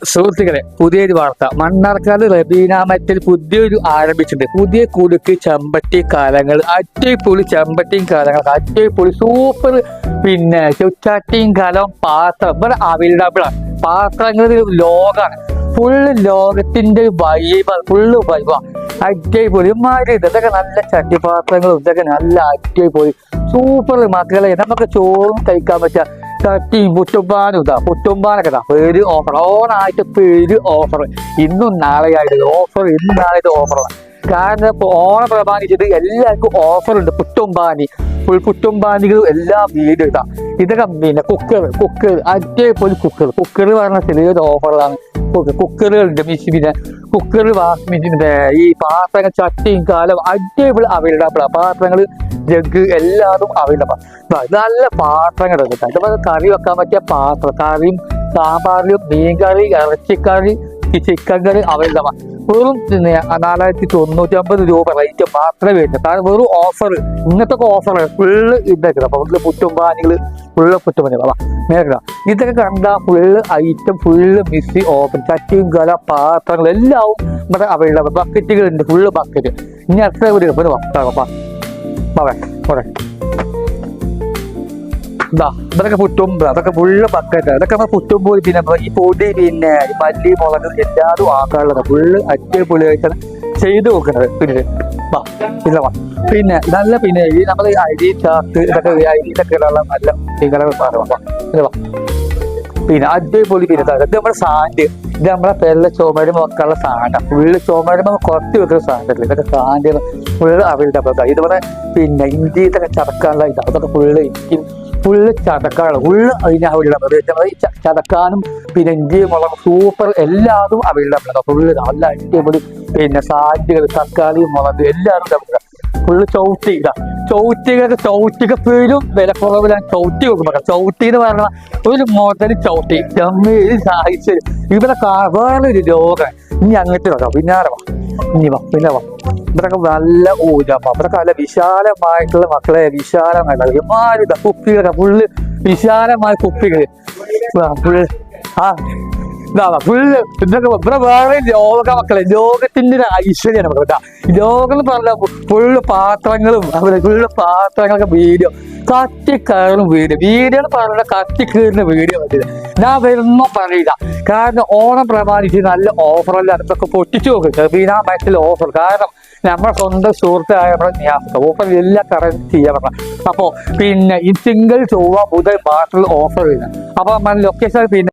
സുഹൃത്തുക്കളെ, പുതിയൊരു വാർത്ത. മണ്ണാർക്കാട് റബീന മറ്റൽ പുതിയൊരു ആരംഭിച്ചിട്ടുണ്ട്. പുതിയ കുടുക്ക് ചെമ്പട്ടി കാലങ്ങൾ, അറ്റേപ്പൊളി ചെമ്പട്ടിയും കാലങ്ങൾ, അറ്റേപ്പൊളി സൂപ്പർ. പിന്നെ ചുറ്റാട്ടിയും കാലം പാത്രം ഇവിടെ അവൈലബിൾ ആണ്. പാത്രങ്ങൾ ലോകമാണ്, ഫുള്ള് ലോകത്തിന്റെ വൈബ്, ഫുള്ള് വൈബാ. അറ്റേപ്പൊളി മാറി ഇതൊക്കെ നല്ല ചട്ടിപ്പാത്രങ്ങളും ഇതൊക്കെ നല്ല അറ്റേപ്പൊളി സൂപ്പർ. മക്കളെ, നമുക്ക് ചോറും കഴിക്കാൻ പറ്റുക ചട്ടിയും പുട്ടുമ്പാനും ഇതാ, പുട്ടുമ്പാനൊക്കെ ഇതാ പേര് ഓഫർ, ഓണായിട്ട് പേര് ഓഫർ. ഇന്നും നാളെയായിട്ട് ഓഫർ, ഇന്നും നാളെയായിട്ട് ഓഫറാണ്. കാരണം ഇപ്പൊ ഓണം പ്രമാണിച്ചിട്ട് എല്ലാവർക്കും ഓഫർ ഉണ്ട്. പുട്ടുമ്പാനി, ഫുൾ പുട്ടുമ്പാനികളും എല്ലാം വീട് ഇതാ. ഇതൊക്കെ പിന്നെ കുക്കർ അറ്റേപോലെ കുക്കർ പറഞ്ഞ ചെറിയൊരു ഓഫറാണ്. കുക്കറുകളുണ്ട്, പിന്നെ കുക്കർ, വാഷിംഗ് മെഷീൻ, ഈ പാത്രങ്ങൾ ചട്ടിയും കാലം അടിപൊളി അവൈലബിൾ. പാത്രങ്ങൾ ജഗ് എല്ലാതും അവൈലബിൾ. നല്ല പാത്രങ്ങൾ ഇതുപോലെ കറി വെക്കാൻ പറ്റിയ പാത്രം, കറിയും സാമ്പാറിലും മീൻകറി, ഇറച്ചിക്കറി, ചിക്കൻ കറി അവൈലബിൾ. വെറും 4,990 രൂപ റേറ്റ് മാത്രമേ വരുന്നത്. കാരണം വെറും ഓഫർ, ഇങ്ങനത്തെ ഓഫർ ഫുള്ള് ഇതൊക്കെ. അപ്പൊ പുട്ടുമ്പാനികൾ ഫുള്ള് പുട്ടുമ്പാനികളാ മേഖല. ഇതൊക്കെ കണ്ടാൽ full item, full mixie, open, ചട്ടിയും കല, പാത്രങ്ങൾ എല്ലാം ഇവിടെ അവൈലബിൾ. ബക്കറ്റുകളുണ്ട്, full bucket. ഇനി എത്ര ഒരു ഇതൊക്കെ പുട്ടും, അതൊക്കെ ഫുള്ള് ബക്കറ്റ്. അതൊക്കെ നമ്മൾ പുട്ടും പോയി പിന്നെ ഈ പൊടി, പിന്നെ മല്ലി, മുളക് എല്ലാതും ആക്കാനുള്ളത് ഫുള്ള് അടിപൊളിയായിട്ടാണ് ചെയ്ത് നോക്കുന്നത്. പിന്നെ നല്ല പിന്നെ ഈ നമ്മൾ അരി ചാക്ക് ഇതൊക്കെ അരിയിലൊക്കെ നല്ല പിന്നെ അടിപൊളി. പിന്നെ ഇത് നമ്മുടെ സാൻഡ്, ഇത് നമ്മളെ പെരല ചുമരും വെക്കാനുള്ള സാധനം, ഫുള്ള് ചുമരും കുറച്ച് വെക്കുന്ന സാധനത്തില്ല. ഇതൊക്കെ സാൻഡ് ഫുള്ള് അവൈലബിൾ. ഇതുപോലെ പിന്നെ ഇഞ്ചി ഇതൊക്കെ ചതക്കാനുള്ള ഇത്, അതൊക്കെ ഫുള്ള് ഇഞ്ചി ഫുള്ള് ചതക്കാണ്, ഫുള്ള് അതിന് അവൈലബിൾ. ചതക്കാനും പിന്നെ ഇഞ്ചി, മുളക് സൂപ്പർ എല്ലാതും അവൈലബിൾ. ഫുള്ള് നല്ല അടിപൊളി. പിന്നെ സാൻഡുകൾ, തക്കാളി, മുളക് എല്ലാവരും ഫുള്ള് ചവിട്ടി. ചവിട്ടിക്ക് പേരും വില കുറവിലാണ് ചവിട്ടി കൊടുക്കുമ്പോൾ. ചവിട്ടി എന്ന് പറഞ്ഞാൽ ഒരു മുതൽ ചവിട്ടി സാഹിത്യം. ഇവിടെ വേറൊരു രോഗം. ഇനി അങ്ങനത്തെ വെക്കാം, പിന്നാലെ പിന്നെ ഇവിടൊക്കെ നല്ല ഊജാപ്പ. ഇവിടൊക്കെ നല്ല വിശാലമായിട്ടുള്ള മക്കളെ, വിശാലമായിട്ടുള്ള കുപ്പികളൊക്കെ ഫുള്ള് വിശാലമായ കുപ്പികൾ ഫുള്ള് ഫുള്ള് ഇതൊക്കെ. ഇവിടെ വേറെ ലോക മക്കളെ, ലോകത്തിന്റെ ഒരു ഐശ്വര്യമാണ് ഇവിടെ. ലോകം എന്ന് പറഞ്ഞാൽ ഫുള്ള് പാത്രങ്ങളും, ഫുള്ള് പാത്രങ്ങളൊക്കെ വീഡിയോ കത്തിക്കയറും വീഡിയോ എന്ന് പറഞ്ഞാൽ കത്തിക്കയറുന്ന വീഡിയോ പറ്റില്ല. ഞാൻ വരുമ്പോ പറയില്ല, കാരണം ഓണം പ്രമാണിച്ച് നല്ല ഓഫറല്ല. അടുത്തൊക്കെ പൊട്ടിച്ചു നോക്കും ചെറുപ്പീനാ മറ്റുള്ള ഓഫർ. കാരണം നമ്മുടെ സ്വന്തം സുഹൃത്തായ ഓഫർ എല്ലാ കറന്റ് ചെയ്യാൻ പറഞ്ഞ. അപ്പോ പിന്നെ ഈ തിങ്കൾ, ചൊവ്വ, ബുധൻ മാത്രം ഓഫർ വരുന്നത്. അപ്പൊ ലൊക്കേഷൻ പിന്നെ